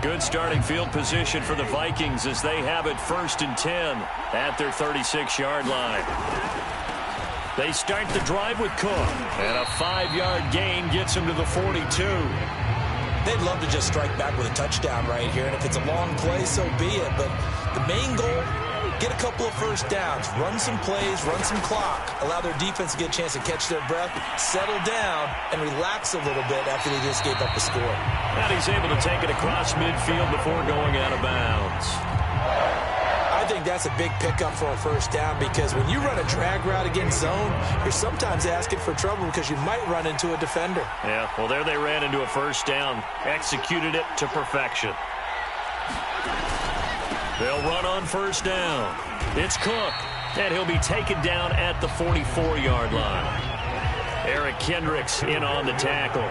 Good starting field position for the Vikings as they have it 1st and 10 at their 36-yard line. They start the drive with Cook, and a 5-yard gain gets him to the 42. They'd love to just strike back with a touchdown right here, and if it's a long play, so be it. But the main goal, get a couple of first downs, run some plays, run some clock, allow their defense to get a chance to catch their breath, settle down, and relax a little bit after they just gave up a score. And he's able to take it across midfield before going out of bounds. I think that's a big pickup for a first down because when you run a drag route against zone, you're sometimes asking for trouble because you might run into a defender. Yeah, well, there they ran into a first down, executed it to perfection. They'll run on first down. It's Cook, and he'll be taken down at the 44-yard line. Eric Kendricks in on the tackle.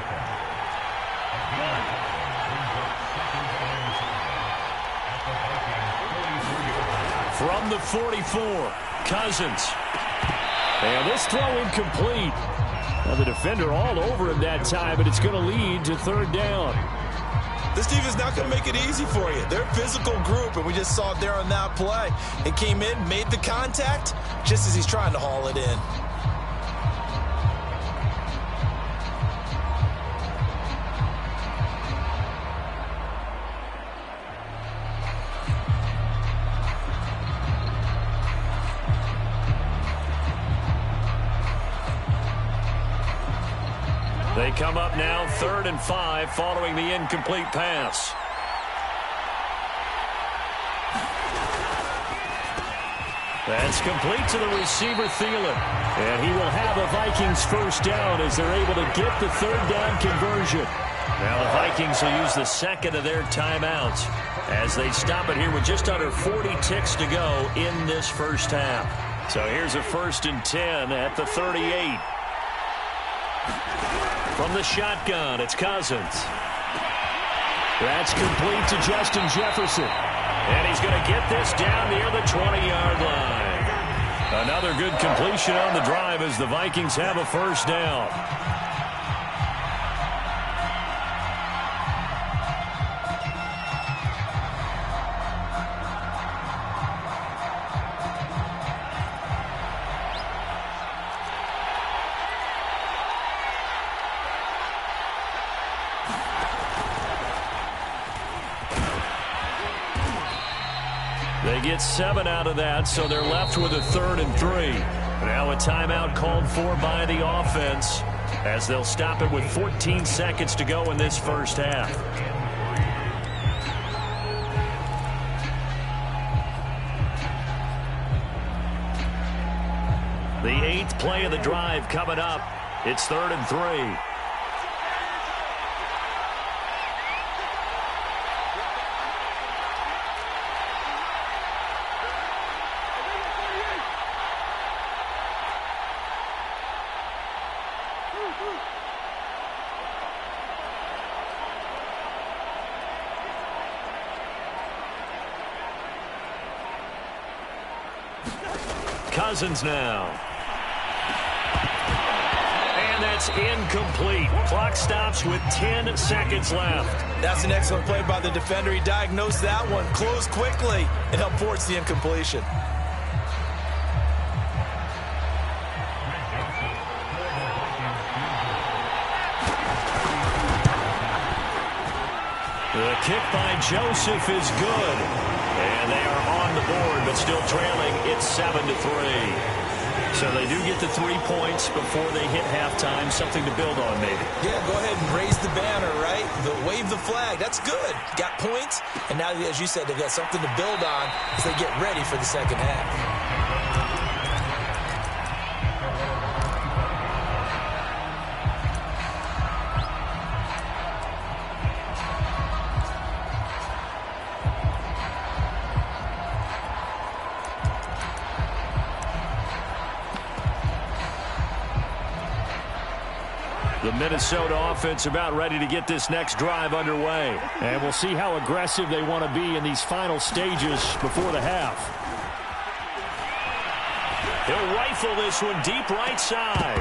From the 44, Cousins. And this throw incomplete. Now the defender all over him that time, but it's going to lead to 3rd down. This defense not going to make it easy for you. They're a physical group, and we just saw it there on that play. It came in, made the contact, just as he's trying to haul it in. They come up now 3rd and 5 following the incomplete pass. That's complete to the receiver, Thielen. And he will have a Vikings first down as they're able to get the 3rd down conversion. Now the Vikings will use the 2nd of their timeouts as they stop it here with just under 40 ticks to go in this first half. So here's a 1st and 10 at the 38. From the shotgun, it's Cousins. That's complete to Justin Jefferson. And he's going to get this down near the 20-yard line. Another good completion on the drive as the Vikings have a first down. They get 7 out of that, so they're left with a 3rd and 3. Now a timeout called for by the offense as they'll stop it with 14 seconds to go in this first half. The 8th play of the drive coming up. It's 3rd and 3. Cousins now. And that's incomplete. Clock stops with 10 seconds left. That's an excellent play by the defender. He diagnosed that one, closed quickly, and helped force the incompletion. The kick by Joseph is good. And they are on the board, but still trailing. It's 7-3. So they do get the 3 points before they hit halftime. Something to build on, maybe. Yeah, go ahead and raise the banner, right? Wave the flag. That's good. Got points. And now, as you said, they've got something to build on as they get ready for the second half. The Minnesota offense about ready to get this next drive underway. And we'll see how aggressive they want to be in these final stages before the half. He'll rifle this one deep right side.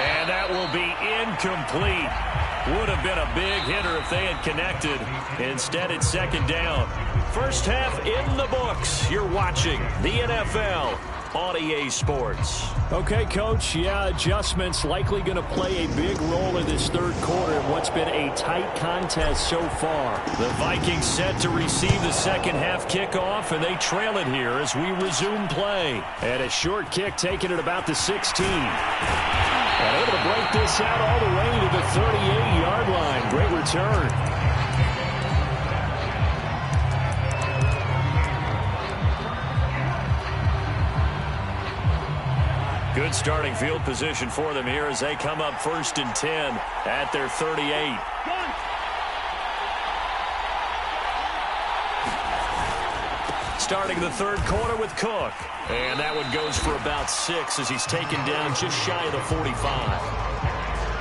And that will be incomplete. Would have been a big hitter if they had connected. Instead, it's second down. First half in the books. You're watching the NFL on EA Sports. Okay, Coach. Yeah, adjustments likely going to play a big role in this third quarter in what's been a tight contest so far. The Vikings set to receive the second half kickoff, and they trail it here as we resume play. And a short kick taken at about the 16. And able to break this out all the way to the 38-yard line. Great return. Good starting field position for them here as they come up first and 10 at their 38. Starting the third quarter with Cook. And that one goes for about 6 as he's taken down just shy of the 45.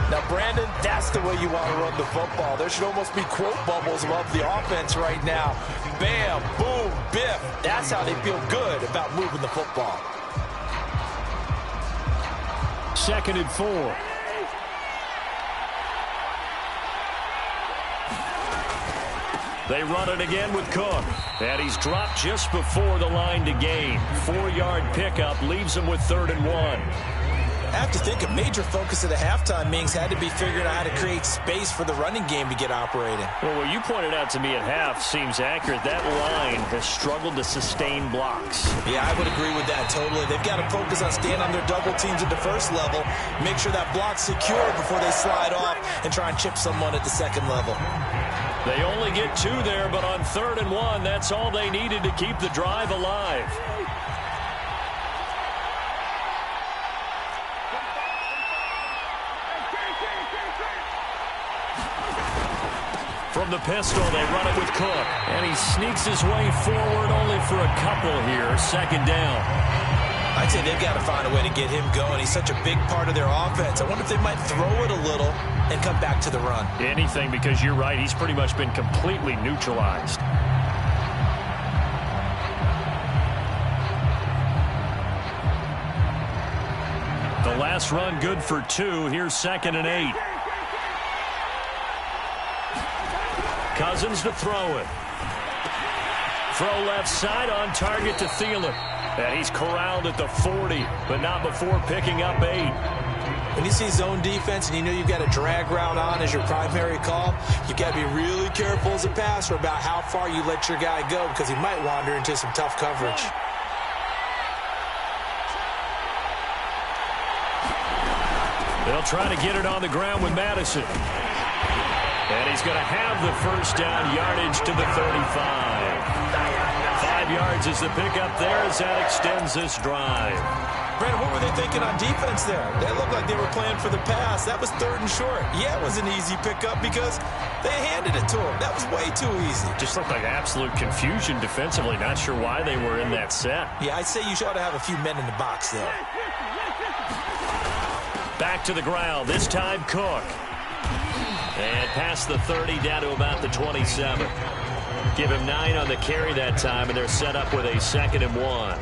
Now, Brandon, that's the way you want to run the football. There should almost be quote bubbles above the offense right now. Bam, boom, biff. That's how they feel good about moving the football. Second and 4. They run it again with Cook. And he's dropped just before the line to gain. 4-yard pickup leaves him with 3rd and 1. I have to think a major focus of the halftime meetings had to be figuring out how to create space for the running game to get operating. Well, what you pointed out to me at half seems accurate. That line has struggled to sustain blocks. Yeah, I would agree with that totally. They've got to focus on staying on their double teams at the first level, make sure that block's secure before they slide off and try and chip someone at the second level. They only get 2 there, but on 3rd and 1, that's all they needed to keep the drive alive. From the pistol, they run it with Cook. And he sneaks his way forward only for a couple here. Second down. I'd say they've got to find a way to get him going. He's such a big part of their offense. I wonder if they might throw it a little and come back to the run. Anything, because you're right. He's pretty much been completely neutralized. The last run good for 2. Here's 2nd and 8. Cousins to throw it. Throw left side on target to Thielen. And he's corralled at the 40, but not before picking up 8. When you see zone defense and you know you've got a drag route on as your primary call, you've got to be really careful as a passer about how far you let your guy go because he might wander into some tough coverage. They'll try to get it on the ground with Madison. And he's going to have the first down, yardage to the 35. 5 yards is the pickup there as that extends this drive. Brandon, what were they thinking on defense there? They looked like they were playing for the pass. That was 3rd and short. Yeah, it was an easy pickup because they handed it to him. That was way too easy. Just looked like absolute confusion defensively. Not sure why they were in that set. Yeah, I'd say you should have a few men in the box there. Back to the ground. This time Cook. And past the 30 down to about the 27. Give him 9 on the carry that time, and they're set up with a 2nd and 1.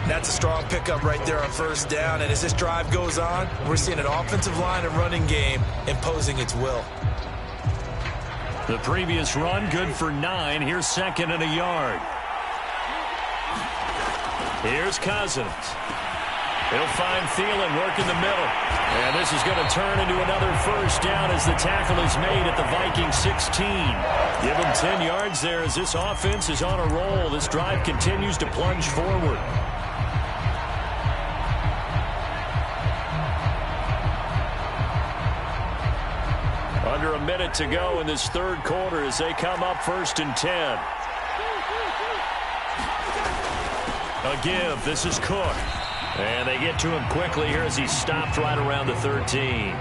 That's a strong pickup right there on first down. And as this drive goes on, we're seeing an offensive line and running game imposing its will. The previous run good for 9. Here's 2nd and a yard. Here's Cousins. He'll find Thielen working the middle. And this is going to turn into another first down as the tackle is made at the Vikings 16. Give him 10 yards there as this offense is on a roll. This drive continues to plunge forward. Under a minute to go in this third quarter as they come up 1st and 10. A give. This is Cook. And they get to him quickly here as he's stopped right around the 13.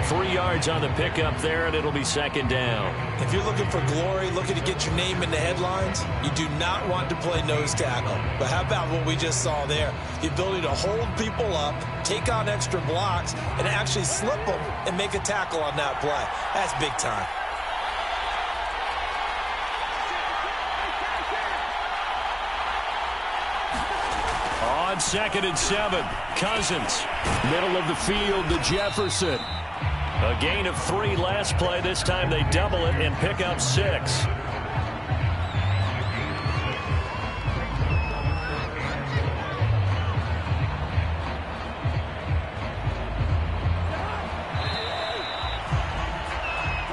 3 yards on the pickup there, and it'll be 2nd down. If you're looking for glory, looking to get your name in the headlines, you do not want to play nose tackle. But how about what we just saw there? The ability to hold people up, take on extra blocks, and actually slip them and make a tackle on that play. That's big time. On 2nd and 7, Cousins. Middle of the field to Jefferson. A gain of 3 last play. This time they double it and pick up 6.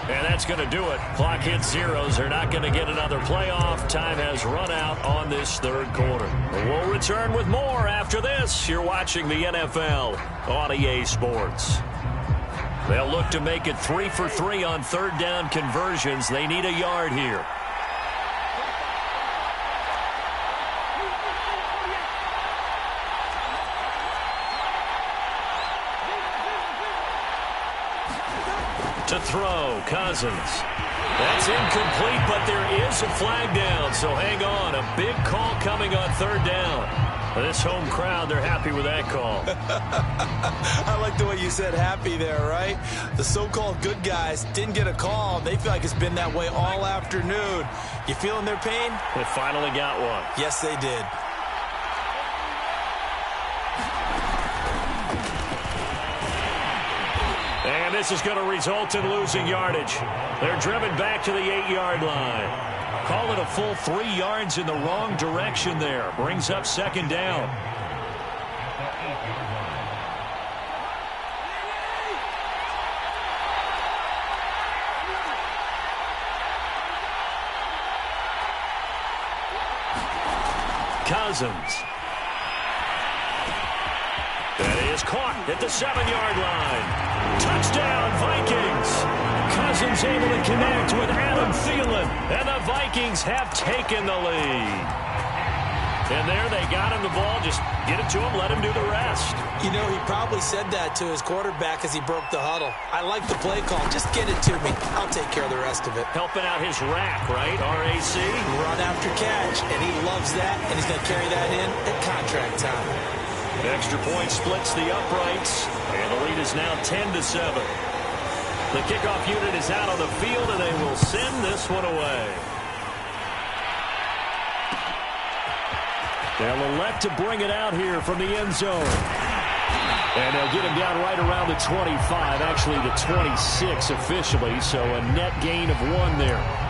And that's going to do it. Clock hits zeros. They're not going to get another playoff. Time has run out on this third quarter. We'll return with more after this. You're watching the NFL on EA Sports. They'll look to make it 3 for 3 on third down conversions. They need a yard here. To throw, Cousins. That's incomplete, but there is a flag down, so hang on. A big call coming on third down. This home crowd, they're happy with that call. I like the way you said happy there, right? The so-called good guys didn't get a call. They feel like it's been that way all afternoon. You feeling their pain? They finally got one. Yes, they did. And this is going to result in losing yardage. They're driven back to the 8-yard line. Call it a full 3 yards in the wrong direction there. Brings up second down. Cousins. That is caught at the 7-yard line. Touchdown, Vikings. Cousins able to connect with Adam Thielen, and the Vikings have taken the lead. And there they got him the ball. Just get it to him, let him do the rest. You know, he probably said that to his quarterback as he broke the huddle. I like the play call. Just get it to me. I'll take care of the rest of it. Helping out his rack, right? RAC. Run after catch, and he loves that, and he's going to carry that in at contract time. Extra point splits the uprights, and the lead is now 10-7. The kickoff unit is out on the field, and they will send this one away. They'll elect to bring it out here from the end zone. And they'll get him down right around the 25, actually the 26 officially, so a net gain of 1 there.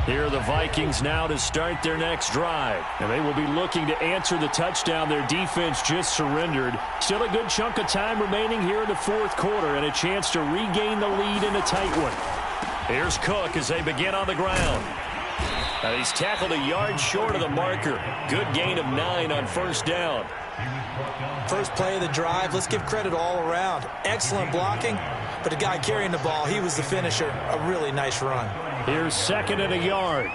Here are the Vikings now to start their next drive. And they will be looking to answer the touchdown their defense just surrendered. Still a good chunk of time remaining here in the fourth quarter and a chance to regain the lead in a tight one. Here's Cook as they begin on the ground. Now he's tackled a yard short of the marker. Good gain of 9 on first down. First play of the drive, let's give credit all around. Excellent blocking, but the guy carrying the ball, he was the finisher. A really nice run. Here's second and a yard.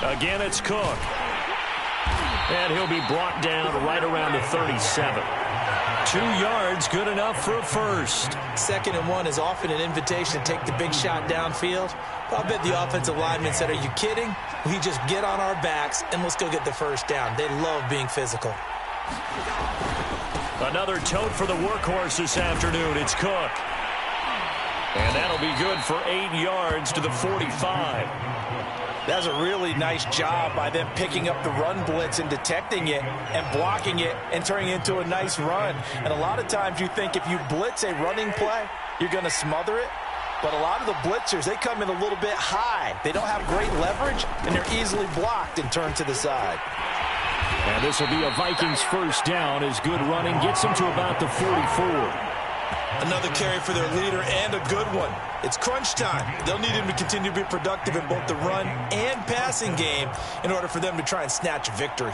Again, it's Cook. And he'll be brought down right around the 37. 2 yards, good enough for a first. Second and 1 is often an invitation to take the big shot downfield. I bet the offensive lineman said, are you kidding? We just get on our backs and let's go get the first down. They love being physical. Another tote for the workhorse this afternoon. It's Cook. And that'll be good for 8 yards to the 45. That's a really nice job by them picking up the run blitz and detecting it and blocking it and turning it into a nice run. And a lot of times you think if you blitz a running play, you're going to smother it. But a lot of the blitzers, they come in a little bit high. They don't have great leverage, and they're easily blocked and turned to the side. And this will be a Vikings first down as good running gets them to about the 44. Another carry for their leader and a good one. It's crunch time. They'll need him to continue to be productive in both the run and passing game in order for them to try and snatch a victory.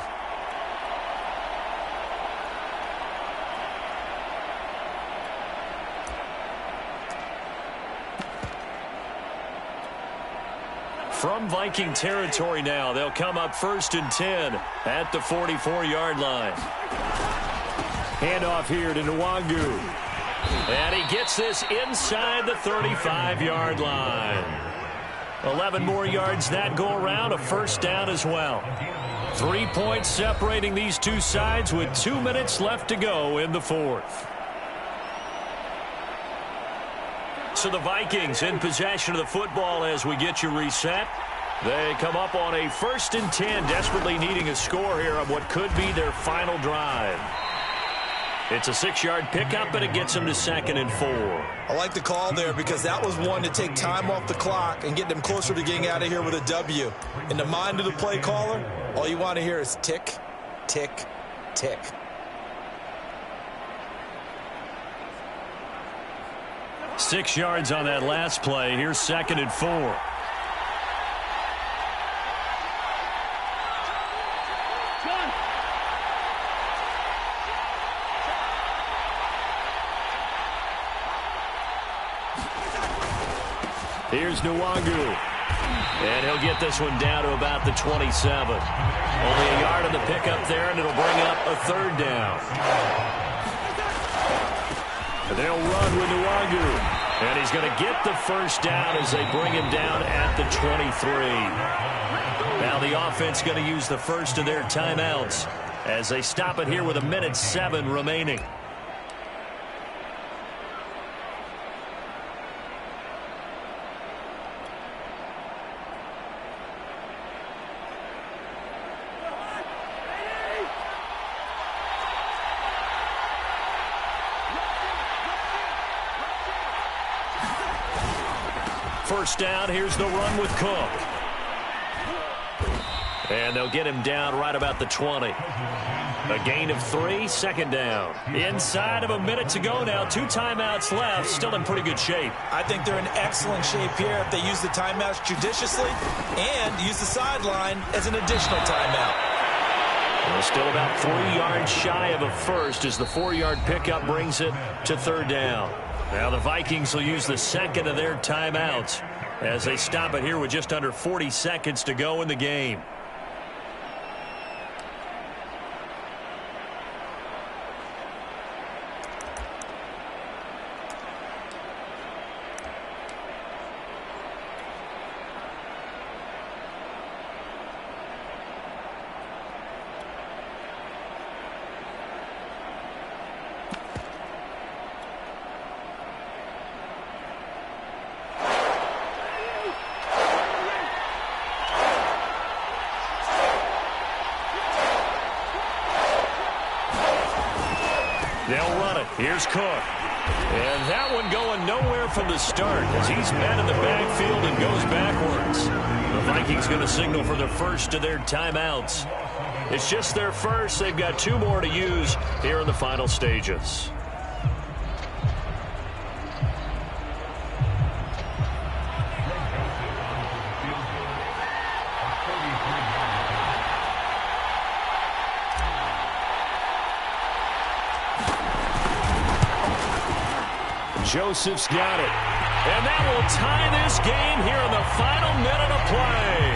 From Viking territory now, they'll come up 1st and 10 at the 44-yard line. Handoff here to Nwangu. And he gets this inside the 35-yard line. 11 more yards that go around, a first down as well. 3 points separating these two sides with 2 minutes left to go in the fourth. So the Vikings in possession of the football as we get you reset. They come up on a 1st and 10, desperately needing a score here on what could be their final drive. It's a 6-yard pickup, and it gets them to 2nd and 4. I like the call there because that was one to take time off the clock and get them closer to getting out of here with a W. In the mind of the play caller, all you want to hear is tick, tick, tick. Six yards on that last play. Here's 2nd and 4. Here's Nwangu. And he'll get this one down to about the 27. Only a yard on the pickup there, and it'll bring up a 3rd down. And they'll run with Nwangu. And he's going to get the 1st down as they bring him down at the 23. Now the offense going to use the first of their timeouts as they stop it here with 1:07 remaining. First down, here's the run with Cook. And they'll get him down right about the 20. A gain of 3, 2nd down. Inside of a minute to go now, 2 timeouts left, still in pretty good shape. I think they're in excellent shape here if they use the timeouts judiciously and use the sideline as an additional timeout. Well, still about 3 yards shy of a first as the 4-yard pickup brings it to 3rd down. Now the Vikings will use the 2nd of their timeouts as they stop it here with just under 40 seconds to go in the game. They'll run it. Here's Cook. And that one going nowhere from the start as he's met in the backfield and goes backwards. The Vikings going to signal for the first of their timeouts. It's just their first. They've got 2 more to use here in the final stages. Joseph's got it. And that will tie this game here in the final minute of play.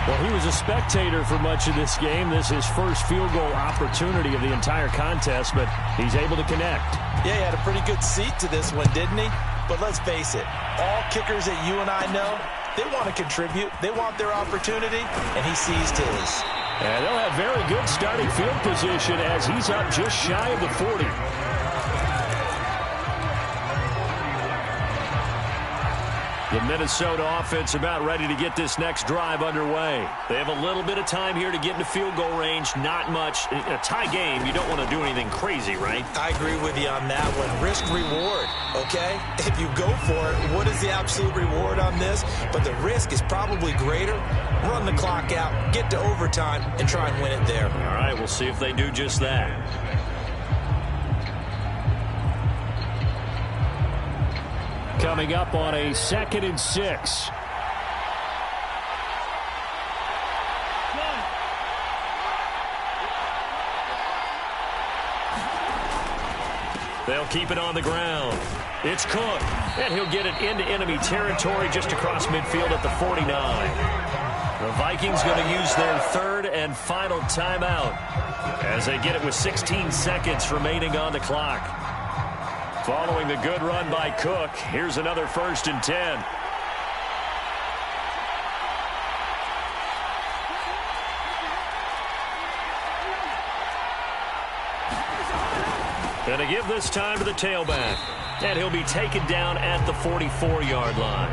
Well, he was a spectator for much of this game. This is his first field goal opportunity of the entire contest, but he's able to connect. Yeah, he had a pretty good seat to this one, didn't he? But let's face it, all kickers that you and I know, they want to contribute. They want their opportunity, and he seized his. And they'll have very good starting field position as he's up just shy of the 40. The Minnesota offense about ready to get this next drive underway. They have a little bit of time here to get into field goal range. Not much. In a tie game, you don't want to do anything crazy, right? I agree with you on that one. Risk-reward, okay? If you go for it, what is the absolute reward on this? But the risk is probably greater. Run the clock out, get to overtime, and try and win it there. All right, we'll see if they do just that. Coming up on a 2nd and 6. They'll keep it on the ground. It's Cook, and he'll get it into enemy territory just across midfield at the 49. The Vikings going to use their 3rd and final timeout as they get it with 16 seconds remaining on the clock. Following the good run by Cook, here's another 1st and 10. And to give this time to the tailback. And he'll be taken down at the 44-yard line.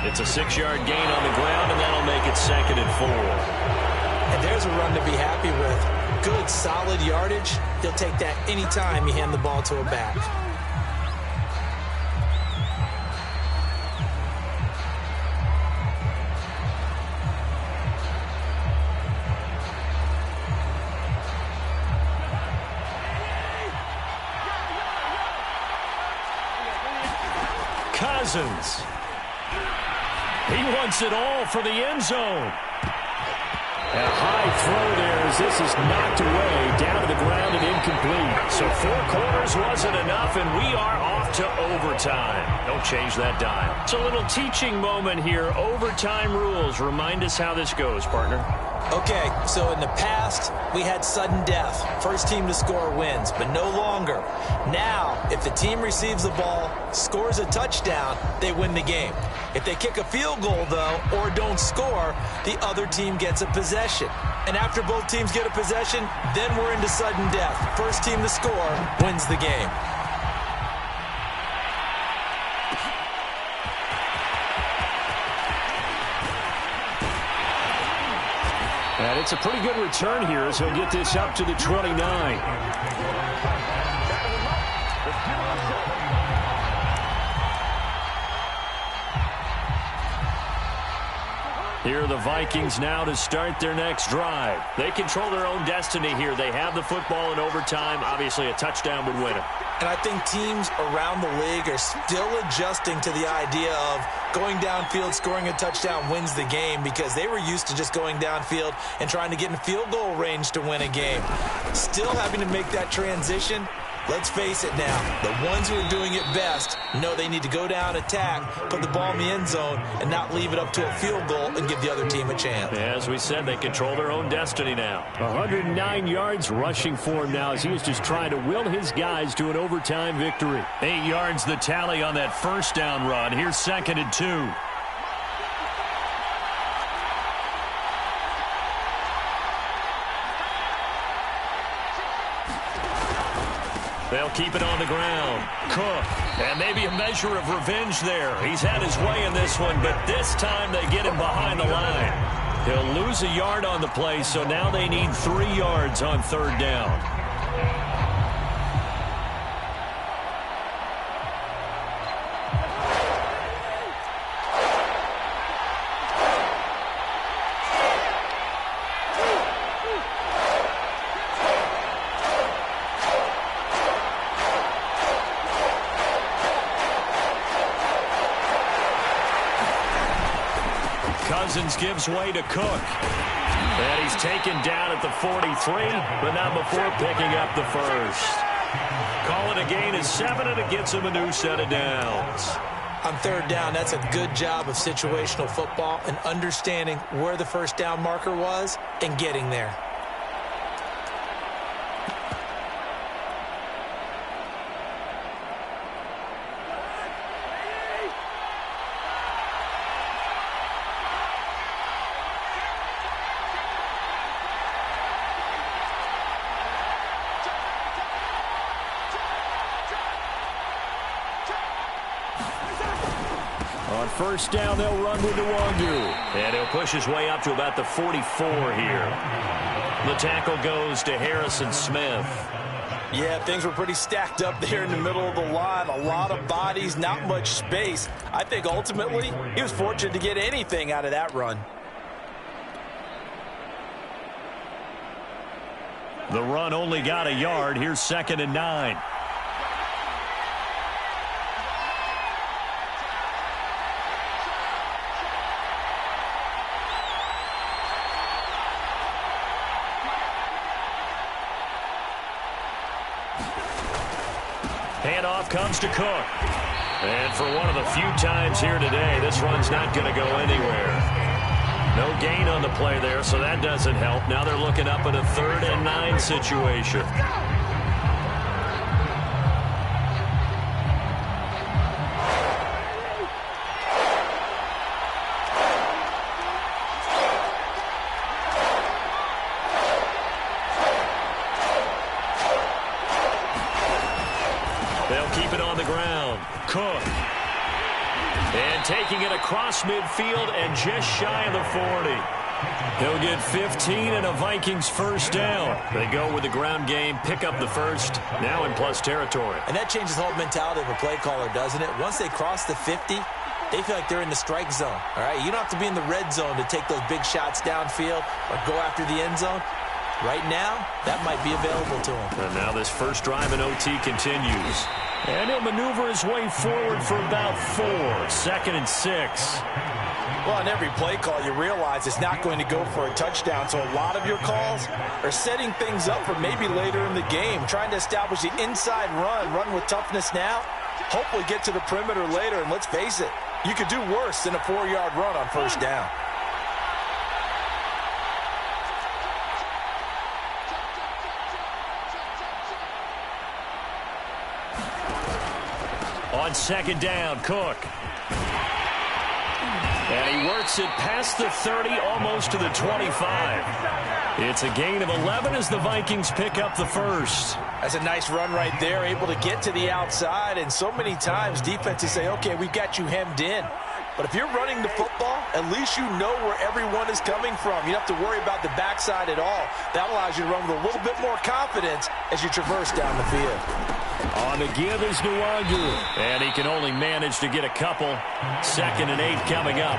It's a 6-yard gain on the ground, and that'll make it 2nd and 4. And there's a run to be happy with. Good, solid yardage. He'll take that any time you hand the ball to a back. Cousins. He wants it all for the end zone. And a high throw there as this is knocked away, down to the ground and incomplete. So 4 quarters wasn't enough, and we are off to overtime. Don't change that dial. It's a little teaching moment here. Overtime rules. Remind us how this goes, partner. Okay, so in the past, we had sudden death. First team to score wins, but no longer. Now, if the team receives the ball, scores a touchdown, they win the game. If they kick a field goal, though, or don't score, the other team gets a possession. And after both teams get a possession, then we're into sudden death. First team to score wins the game. And it's a pretty good return here as he'll get this up to the 29. Here are the Vikings now to start their next drive. They control their own destiny here. They have the football in overtime. Obviously, a touchdown would win it. And I think teams around the league are still adjusting to the idea of going downfield, scoring a touchdown wins the game, because they were used to just going downfield and trying to get in field goal range to win a game. Still having to make that transition. Let's face it now, the ones who are doing it best know they need to go down, attack, put the ball in the end zone, and not leave it up to a field goal and give the other team a chance. As we said, they control their own destiny now. 109 yards rushing for him now as he was just trying to will his guys to an overtime victory. 8 yards the tally on that first down run. Here's 2nd and 2. They'll keep it on the ground. Cook. And maybe a measure of revenge there. He's had his way in this one, but this time they get him behind the line. He'll lose a yard on the play, so now they need 3 yards on 3rd down. Cousins gives way to Cook. And he's taken down at the 43, but not before picking up the first. Call it a gain of 7, and it gets him a new set of downs. On 3rd down, that's a good job of situational football and understanding where the first down marker was and getting there. On 1st down, they'll run with Nwangu. And he'll push his way up to about the 44 here. The tackle goes to Harrison Smith. Yeah, things were pretty stacked up there in the middle of the line. A lot of bodies, not much space. I think ultimately he was fortunate to get anything out of that run. The run only got a yard. Here's 2nd and 9. Handoff comes to Cook. And for one of the few times here today, this run's not going to go anywhere. No gain on the play there, so that doesn't help. Now they're looking up at a 3rd and 9 situation. They'll keep it on the ground. Cook. And taking it across midfield and just shy of the 40. He'll get 15 and a Vikings first down. They go with the ground game, pick up the first, now in plus territory. And that changes the whole mentality of a play caller, doesn't it? Once they cross the 50, they feel like they're in the strike zone. All right, you don't have to be in the red zone to take those big shots downfield or go after the end zone. Right now, that might be available to him. And now this first drive in OT continues. And he'll maneuver his way forward for about 4. 2nd and 6. Well, on every play call, you realize it's not going to go for a touchdown. So a lot of your calls are setting things up for maybe later in the game, trying to establish the inside run with toughness now, hopefully get to the perimeter later. And let's face it, you could do worse than a 4-yard run on first down. On 2nd down, Cook. And he works it past the 30, almost to the 25. It's a gain of 11 as the Vikings pick up the first. That's a nice run right there, able to get to the outside. And so many times defenses say, okay, we've got you hemmed in. But if you're running the football, at least you know where everyone is coming from. You don't have to worry about the backside at all. That allows you to run with a little bit more confidence as you traverse down the field. On the give is Nwangu. And he can only manage to get a couple. 2nd and 8 coming up.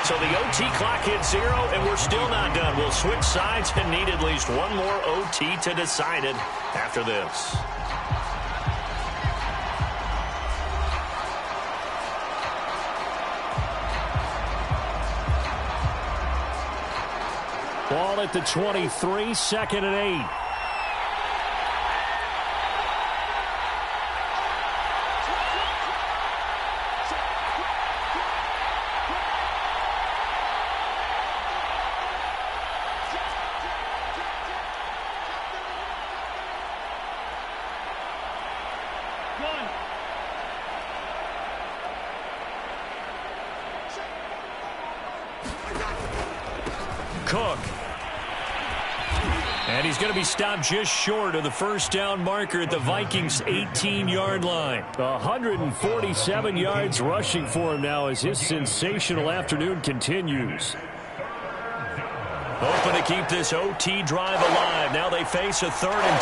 So the OT clock hits 0, and we're still not done. We'll switch sides and need at least one more OT to decide it after this. Ball at the 23, 2nd and 8. Cook. And he's going to be stopped just short of the first down marker at the Vikings' 18-yard line. 147 yards rushing for him now as his sensational afternoon continues. Hoping to keep this OT drive alive. Now they face a 3rd and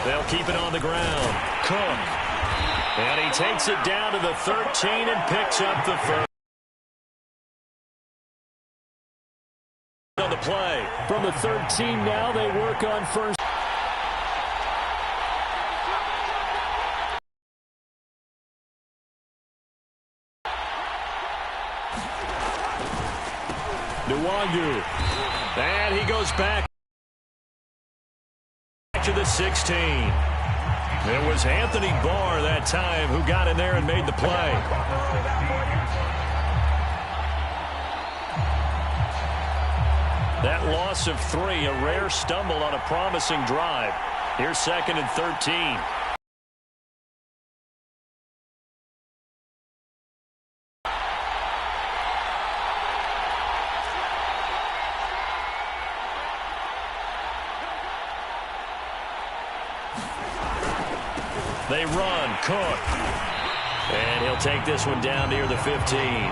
2. They'll keep it on the ground. Cook. And he takes it down to the 13 and picks up the first. On the play. From the 13 now, they work on first. Nwangu. And he goes back to the 16. It was Anthony Barr that time who got in there and made the play. That loss of 3, a rare stumble on a promising drive. Here's 2nd and 13. They run, Cook. And he'll take this one down near the 15.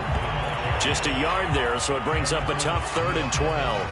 Just a yard there, so it brings up a tough 3rd and 12.